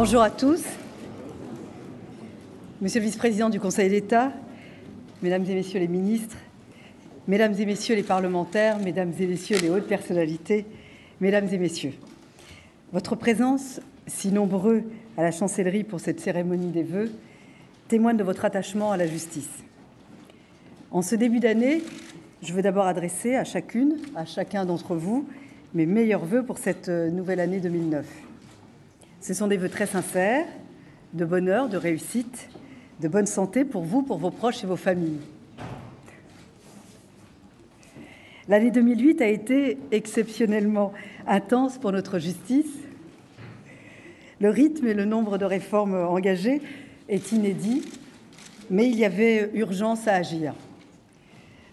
Bonjour à tous. Monsieur le vice-président du Conseil d'État, mesdames et messieurs les ministres, mesdames et messieurs les parlementaires, mesdames et messieurs les hautes personnalités, mesdames et messieurs, votre présence, si nombreux à la chancellerie pour cette cérémonie des vœux, témoigne de votre attachement à la justice. En ce début d'année, je veux d'abord adresser à chacune, à chacun d'entre vous, mes meilleurs vœux pour cette nouvelle année 2009. Ce sont des vœux très sincères, de bonheur, de réussite, de bonne santé pour vous, pour vos proches et vos familles. L'année 2008 a été exceptionnellement intense pour notre justice. Le rythme et le nombre de réformes engagées est inédit, mais il y avait urgence à agir.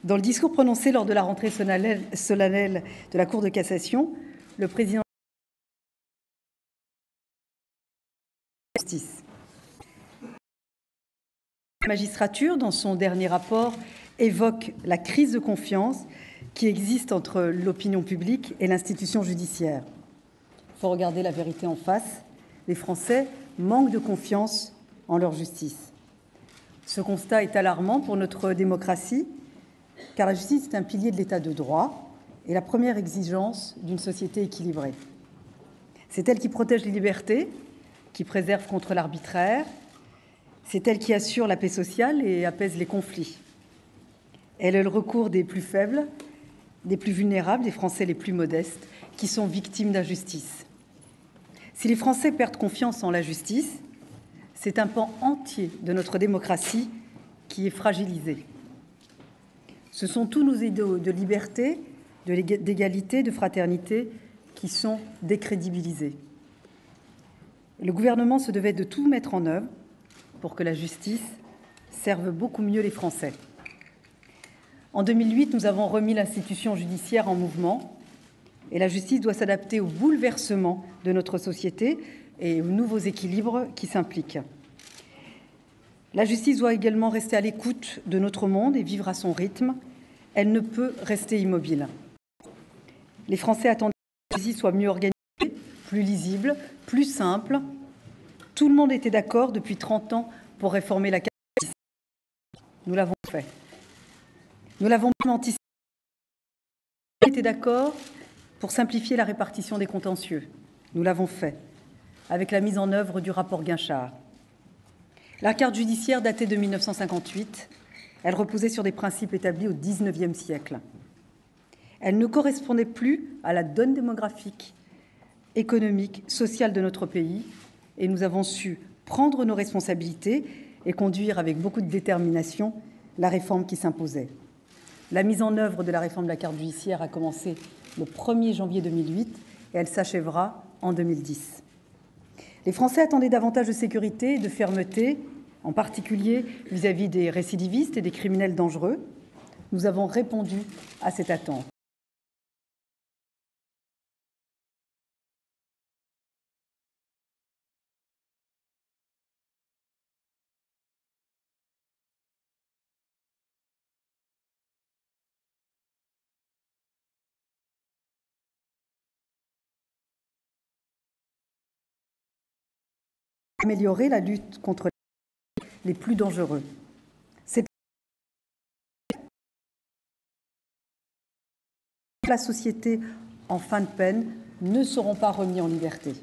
Dans le discours prononcé lors de la rentrée solennelle de la Cour de cassation, le président de la justice. La magistrature, dans son dernier rapport, évoque la crise de confiance qui existe entre l'opinion publique et l'institution judiciaire. Il faut regarder la vérité en face. Les Français manquent de confiance en leur justice. Ce constat est alarmant pour notre démocratie, car la justice est un pilier de l'état de droit et la première exigence d'une société équilibrée. C'est elle qui protège les libertés, qui préserve contre l'arbitraire, c'est elle qui assure la paix sociale et apaise les conflits. Elle est le recours des plus faibles, des plus vulnérables, des Français les plus modestes, qui sont victimes d'injustice. Si les Français perdent confiance en la justice, c'est un pan entier de notre démocratie qui est fragilisé. Ce sont tous nos idéaux de liberté, d'égalité, de fraternité qui sont décrédibilisés. Le gouvernement se devait de tout mettre en œuvre pour que la justice serve beaucoup mieux les Français. En 2008, nous avons remis l'institution judiciaire en mouvement et la justice doit s'adapter aux bouleversements de notre société et aux nouveaux équilibres qui s'impliquent. La justice doit également rester à l'écoute de notre monde et vivre à son rythme. Elle ne peut rester immobile. Les Français attendent que la justice soit mieux organisée, plus lisible, plus simple. Tout le monde était d'accord depuis 30 ans pour réformer la justice. Nous l'avons fait. Nous l'avons même anticipé. Nous avons été d'accord pour simplifier la répartition des contentieux. Nous l'avons fait avec la mise en œuvre du rapport Guinchard. La carte judiciaire datait de 1958. Elle reposait sur des principes établis au XIXe siècle. Elle ne correspondait plus à la donne démographique, économique, sociale de notre pays, et nous avons su prendre nos responsabilités et conduire avec beaucoup de détermination la réforme qui s'imposait. La mise en œuvre de la réforme de la carte judiciaire a commencé le 1er janvier 2008 et elle s'achèvera en 2010. Les Français attendaient davantage de sécurité et de fermeté, en particulier vis-à-vis des récidivistes et des criminels dangereux. Nous avons répondu à cette attente. Améliorer la lutte contre les plus dangereux. La société en fin de peine ne seront pas remis en liberté.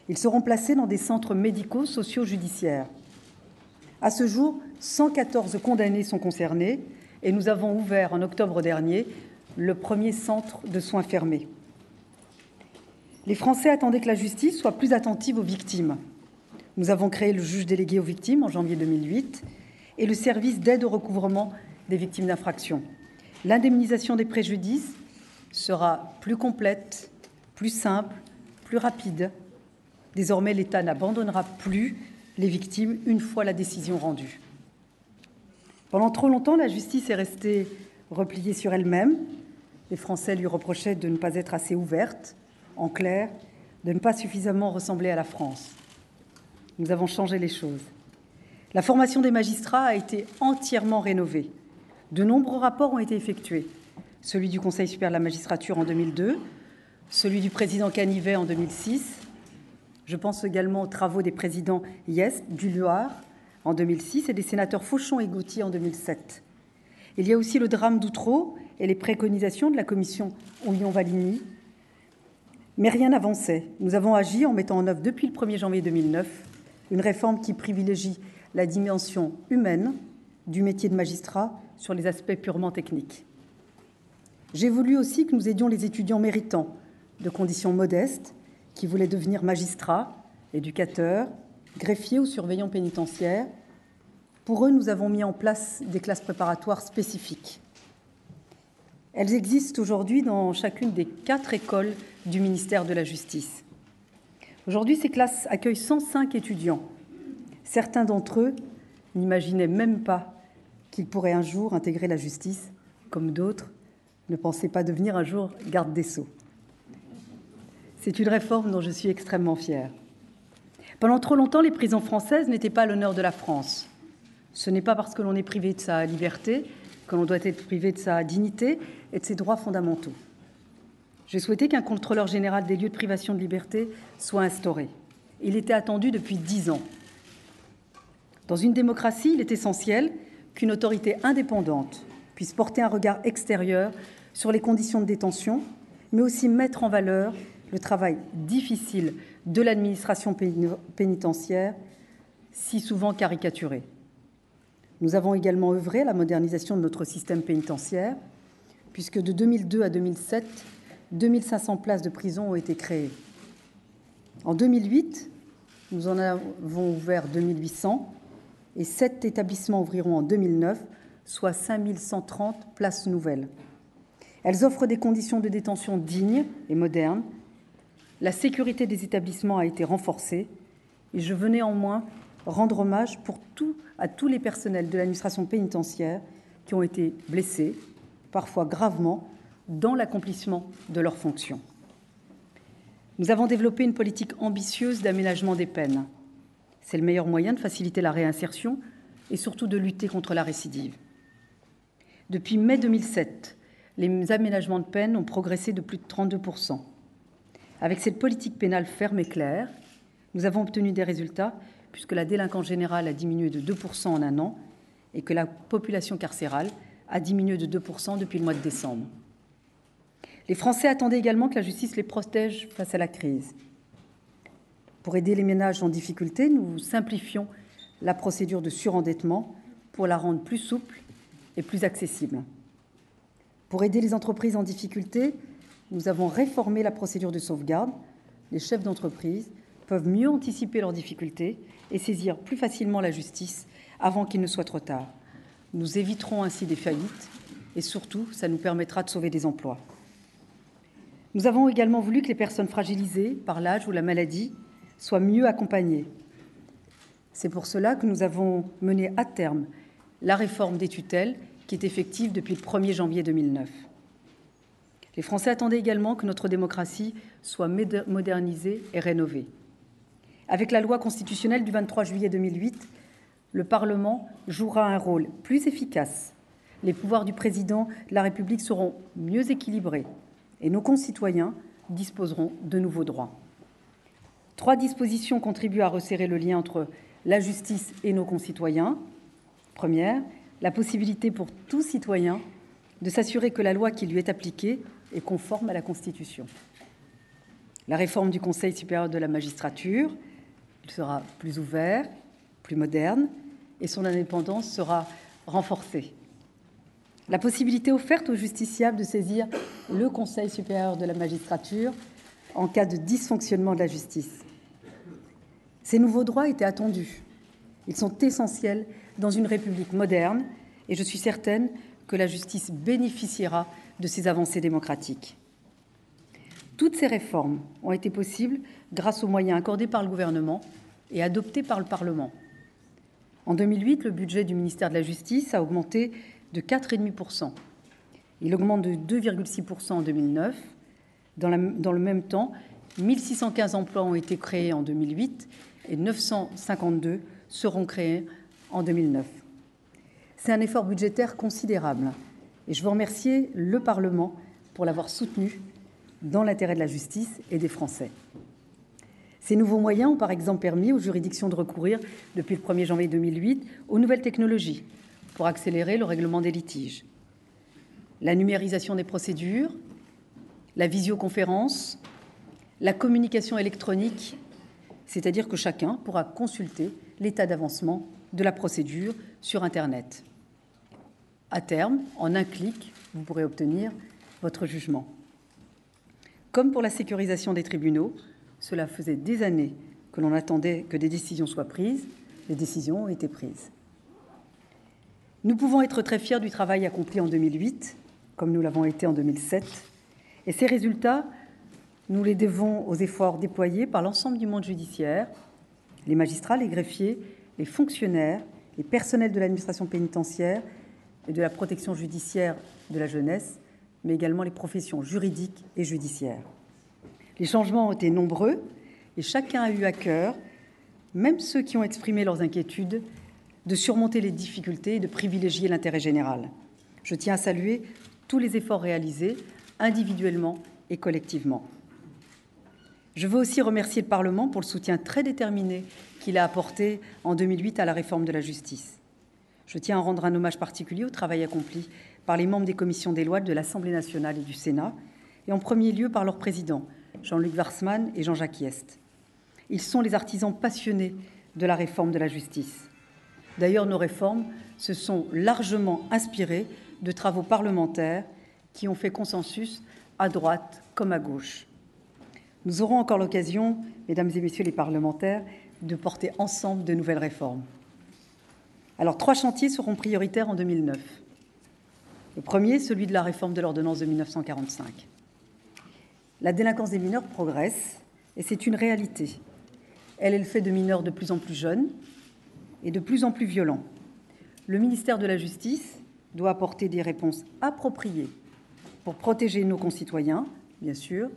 Ils seront placés dans des centres médicaux socio-judiciaires. À ce jour, 114 condamnés sont concernés et nous avons ouvert en octobre dernier le premier centre de soins fermés. Les Français attendaient que la justice soit plus attentive aux victimes. Nous avons créé le juge délégué aux victimes en janvier 2008 et le service d'aide au recouvrement des victimes d'infractions. L'indemnisation des préjudices sera plus complète, plus simple, plus rapide. Désormais, l'État n'abandonnera plus les victimes une fois la décision rendue. Pendant trop longtemps, la justice est restée repliée sur elle-même. Les Français lui reprochaient de ne pas être assez ouverte, en clair, de ne pas suffisamment ressembler à la France. Nous avons changé les choses. La formation des magistrats a été entièrement rénovée. De nombreux rapports ont été effectués. Celui du Conseil supérieur de la magistrature en 2002, celui du président Canivet en 2006, Je pense également aux travaux des présidents Hyest, Duluard en 2006 et des sénateurs Fauchon et Gauthier en 2007. Il y a aussi le drame d'Outreau et les préconisations de la commission Houillon-Valigny. Mais rien n'avançait. Nous avons agi en mettant en œuvre depuis le 1er janvier 2009 une réforme qui privilégie la dimension humaine du métier de magistrat sur les aspects purement techniques. J'ai voulu aussi que nous aidions les étudiants méritants de conditions modestes qui voulaient devenir magistrats, éducateurs, greffiers ou surveillants pénitentiaires. Pour eux, nous avons mis en place des classes préparatoires spécifiques. Elles existent aujourd'hui dans chacune des 4 écoles du ministère de la Justice. Aujourd'hui, ces classes accueillent 105 étudiants. Certains d'entre eux n'imaginaient même pas qu'ils pourraient un jour intégrer la justice, comme d'autres ne pensaient pas devenir un jour garde des Sceaux. C'est une réforme dont je suis extrêmement fière. Pendant trop longtemps, les prisons françaises n'étaient pas à l'honneur de la France. Ce n'est pas parce que l'on est privé de sa liberté que l'on doit être privé de sa dignité et de ses droits fondamentaux. J'ai souhaité qu'un contrôleur général des lieux de privation de liberté soit instauré. Il était attendu depuis 10 ans. Dans une démocratie, il est essentiel qu'une autorité indépendante puisse porter un regard extérieur sur les conditions de détention, mais aussi mettre en valeur le travail difficile de l'administration pénitentiaire, si souvent caricaturé. Nous avons également œuvré à la modernisation de notre système pénitentiaire, puisque de 2002 à 2007, 2500 places de prison ont été créées. En 2008, nous en avons ouvert 2800 et 7 établissements ouvriront en 2009, soit 5130 places nouvelles. Elles offrent des conditions de détention dignes et modernes. La sécurité des établissements a été renforcée et je veux néanmoins rendre hommage à tous les personnels de l'administration pénitentiaire qui ont été blessés, parfois gravement, dans l'accomplissement de leurs fonctions. Nous avons développé une politique ambitieuse d'aménagement des peines. C'est le meilleur moyen de faciliter la réinsertion et surtout de lutter contre la récidive. Depuis mai 2007, les aménagements de peine ont progressé de plus de 32%. Avec cette politique pénale ferme et claire, nous avons obtenu des résultats puisque la délinquance générale a diminué de 2% en un an et que la population carcérale a diminué de 2% depuis le mois de décembre. Les Français attendaient également que la justice les protège face à la crise. Pour aider les ménages en difficulté, nous simplifions la procédure de surendettement pour la rendre plus souple et plus accessible. Pour aider les entreprises en difficulté, nous avons réformé la procédure de sauvegarde. Les chefs d'entreprise peuvent mieux anticiper leurs difficultés et saisir plus facilement la justice avant qu'il ne soit trop tard. Nous éviterons ainsi des faillites et surtout, ça nous permettra de sauver des emplois. Nous avons également voulu que les personnes fragilisées par l'âge ou la maladie soient mieux accompagnées. C'est pour cela que nous avons mené à terme la réforme des tutelles qui est effective depuis le 1er janvier 2009. Les Français attendaient également que notre démocratie soit modernisée et rénovée. Avec la loi constitutionnelle du 23 juillet 2008, le Parlement jouera un rôle plus efficace. Les pouvoirs du président de la République seront mieux équilibrés et nos concitoyens disposeront de nouveaux droits. 3 dispositions contribuent à resserrer le lien entre la justice et nos concitoyens. Première, la possibilité pour tout citoyen de s'assurer que la loi qui lui est appliquée est conforme à la Constitution. La réforme du Conseil supérieur de la magistrature, il sera plus ouvert, plus moderne, et son indépendance sera renforcée. La possibilité offerte aux justiciables de saisir le Conseil supérieur de la magistrature en cas de dysfonctionnement de la justice. Ces nouveaux droits étaient attendus. Ils sont essentiels dans une République moderne et je suis certaine que la justice bénéficiera de ces avancées démocratiques. Toutes ces réformes ont été possibles grâce aux moyens accordés par le gouvernement et adoptés par le Parlement. En 2008, le budget du ministère de la Justice a augmenté de 4,5%. Il augmente de 2,6% en 2009. Dans le même temps, 1615 emplois ont été créés en 2008 et 952 seront créés en 2009. C'est un effort budgétaire considérable et je veux remercier le Parlement pour l'avoir soutenu dans l'intérêt de la justice et des Français. Ces nouveaux moyens ont par exemple permis aux juridictions de recourir, depuis le 1er janvier 2008, aux nouvelles technologies pour accélérer le règlement des litiges. La numérisation des procédures, la visioconférence, la communication électronique, c'est-à-dire que chacun pourra consulter l'état d'avancement de la procédure sur Internet. À terme, en un clic, vous pourrez obtenir votre jugement. Comme pour la sécurisation des tribunaux, cela faisait des années que l'on attendait que des décisions soient prises. Les décisions ont été prises. Nous pouvons être très fiers du travail accompli en 2008, comme nous l'avons été en 2007. Et ces résultats, nous les devons aux efforts déployés par l'ensemble du monde judiciaire, les magistrats, les greffiers, les fonctionnaires, les personnels de l'administration pénitentiaire et de la protection judiciaire de la jeunesse, mais également les professions juridiques et judiciaires. Les changements ont été nombreux et chacun a eu à cœur, même ceux qui ont exprimé leurs inquiétudes, de surmonter les difficultés et de privilégier l'intérêt général. Je tiens à saluer tous les efforts réalisés, individuellement et collectivement. Je veux aussi remercier le Parlement pour le soutien très déterminé qu'il a apporté en 2008 à la réforme de la justice. Je tiens à rendre un hommage particulier au travail accompli par les membres des commissions des lois de l'Assemblée nationale et du Sénat, et en premier lieu par leurs présidents, Jean-Luc Warsmann et Jean-Jacques Hyest. Ils sont les artisans passionnés de la réforme de la justice. D'ailleurs, nos réformes se sont largement inspirées de travaux parlementaires qui ont fait consensus à droite comme à gauche. Nous aurons encore l'occasion, mesdames et messieurs les parlementaires, de porter ensemble de nouvelles réformes. Alors, 3 chantiers seront prioritaires en 2009. Le premier, celui de la réforme de l'ordonnance de 1945. La délinquance des mineurs progresse et c'est une réalité. Elle est le fait de mineurs de plus en plus jeunes et de plus en plus violents. Le ministère de la Justice doit apporter des réponses appropriées pour protéger nos concitoyens, bien sûr,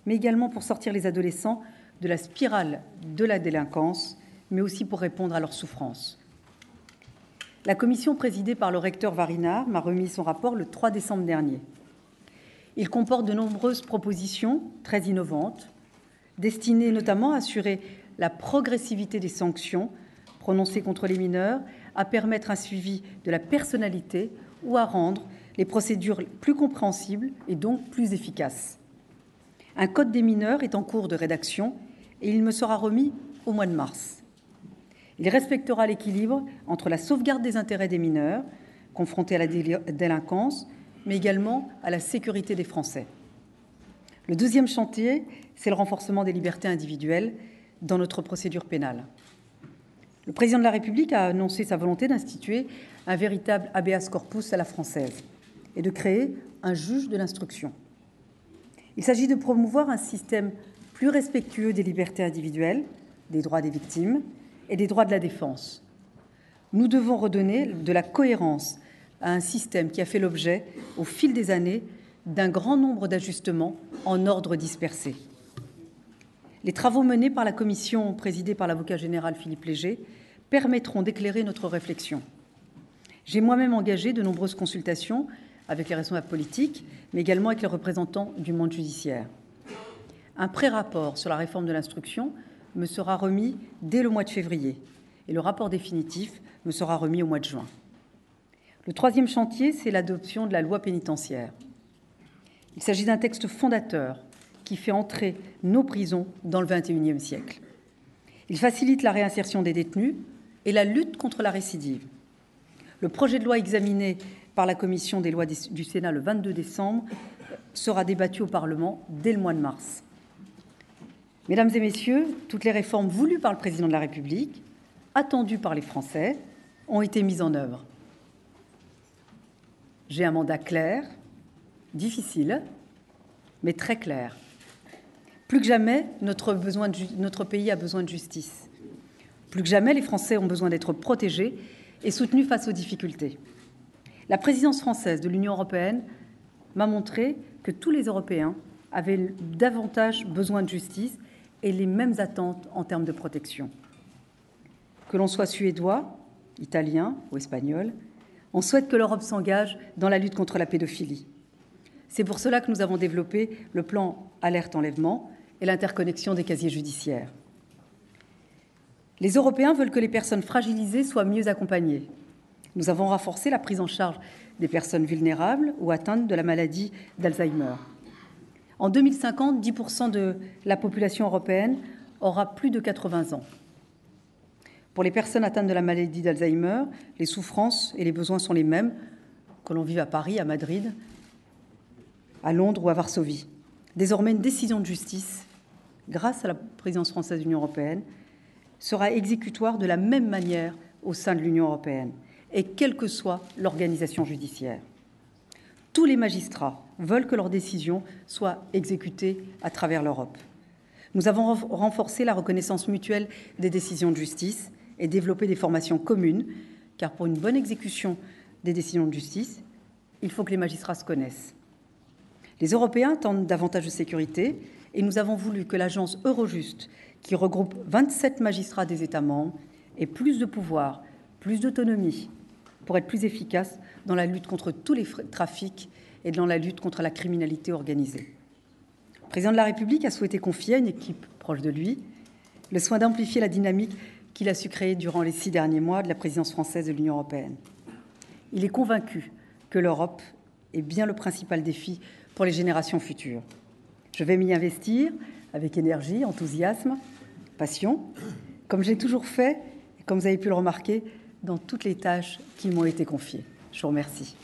mais également pour sortir les adolescents de la spirale de la délinquance, mais aussi pour répondre à leurs souffrances. La commission présidée par le recteur Varinard m'a remis son rapport le 3 décembre dernier. Il comporte de nombreuses propositions très innovantes, destinées notamment à assurer la progressivité des sanctions prononcées contre les mineurs, à permettre un suivi de la personnalité ou à rendre les procédures plus compréhensibles et donc plus efficaces. Un code des mineurs est en cours de rédaction et il me sera remis au mois de mars. Il respectera l'équilibre entre la sauvegarde des intérêts des mineurs, confrontés à la délinquance, mais également à la sécurité des Français. Le deuxième chantier, c'est le renforcement des libertés individuelles dans notre procédure pénale. Le président de la République a annoncé sa volonté d'instituer un véritable habeas corpus à la française et de créer un juge de l'instruction. Il s'agit de promouvoir un système plus respectueux des libertés individuelles, des droits des victimes et des droits de la défense. Nous devons redonner de la cohérence à un système qui a fait l'objet, au fil des années, d'un grand nombre d'ajustements en ordre dispersé. Les travaux menés par la commission présidée par l'avocat général Philippe Léger permettront d'éclairer notre réflexion. J'ai moi-même engagé de nombreuses consultations avec les responsables politiques, mais également avec les représentants du monde judiciaire. Un pré-rapport sur la réforme de l'instruction me sera remis dès le mois de février et le rapport définitif me sera remis au mois de juin. Le troisième chantier, c'est l'adoption de la loi pénitentiaire. Il s'agit d'un texte fondateur qui fait entrer nos prisons dans le XXIe siècle. Il facilite la réinsertion des détenus et la lutte contre la récidive. Le projet de loi examiné par la commission des lois du Sénat le 22 décembre sera débattu au Parlement dès le mois de mars. Mesdames et messieurs, toutes les réformes voulues par le président de la République, attendues par les Français, ont été mises en œuvre. J'ai un mandat clair, difficile, mais très clair. Plus que jamais, notre pays a besoin de justice. Plus que jamais, les Français ont besoin d'être protégés et soutenus face aux difficultés. La présidence française de l'Union européenne m'a montré que tous les Européens avaient davantage besoin de justice et les mêmes attentes en termes de protection. Que l'on soit suédois, italien ou espagnol, on souhaite que l'Europe s'engage dans la lutte contre la pédophilie. C'est pour cela que nous avons développé le plan Alerte Enlèvement et l'interconnexion des casiers judiciaires. Les Européens veulent que les personnes fragilisées soient mieux accompagnées. Nous avons renforcé la prise en charge des personnes vulnérables ou atteintes de la maladie d'Alzheimer. En 2050, 10% de la population européenne aura plus de 80 ans. Pour les personnes atteintes de la maladie d'Alzheimer, les souffrances et les besoins sont les mêmes que l'on vive à Paris, à Madrid, à Londres ou à Varsovie. Désormais, une décision de justice, grâce à la présidence française de l'Union européenne, sera exécutoire de la même manière au sein de l'Union européenne, et quelle que soit l'organisation judiciaire. Tous les magistrats veulent que leurs décisions soient exécutées à travers l'Europe. Nous avons renforcé la reconnaissance mutuelle des décisions de justice et développé des formations communes, car pour une bonne exécution des décisions de justice, il faut que les magistrats se connaissent. Les Européens attendent davantage de sécurité et nous avons voulu que l'agence Eurojust, qui regroupe 27 magistrats des États membres, ait plus de pouvoir, plus d'autonomie pour être plus efficace dans la lutte contre tous les trafics et dans la lutte contre la criminalité organisée. Le président de la République a souhaité confier à une équipe proche de lui le soin d'amplifier la dynamique qu'il a su créer durant les 6 derniers mois de la présidence française de l'Union européenne. Il est convaincu que l'Europe est bien le principal défi pour les générations futures. Je vais m'y investir avec énergie, enthousiasme, passion, comme j'ai toujours fait, et comme vous avez pu le remarquer, dans toutes les tâches qui m'ont été confiées. Je vous remercie.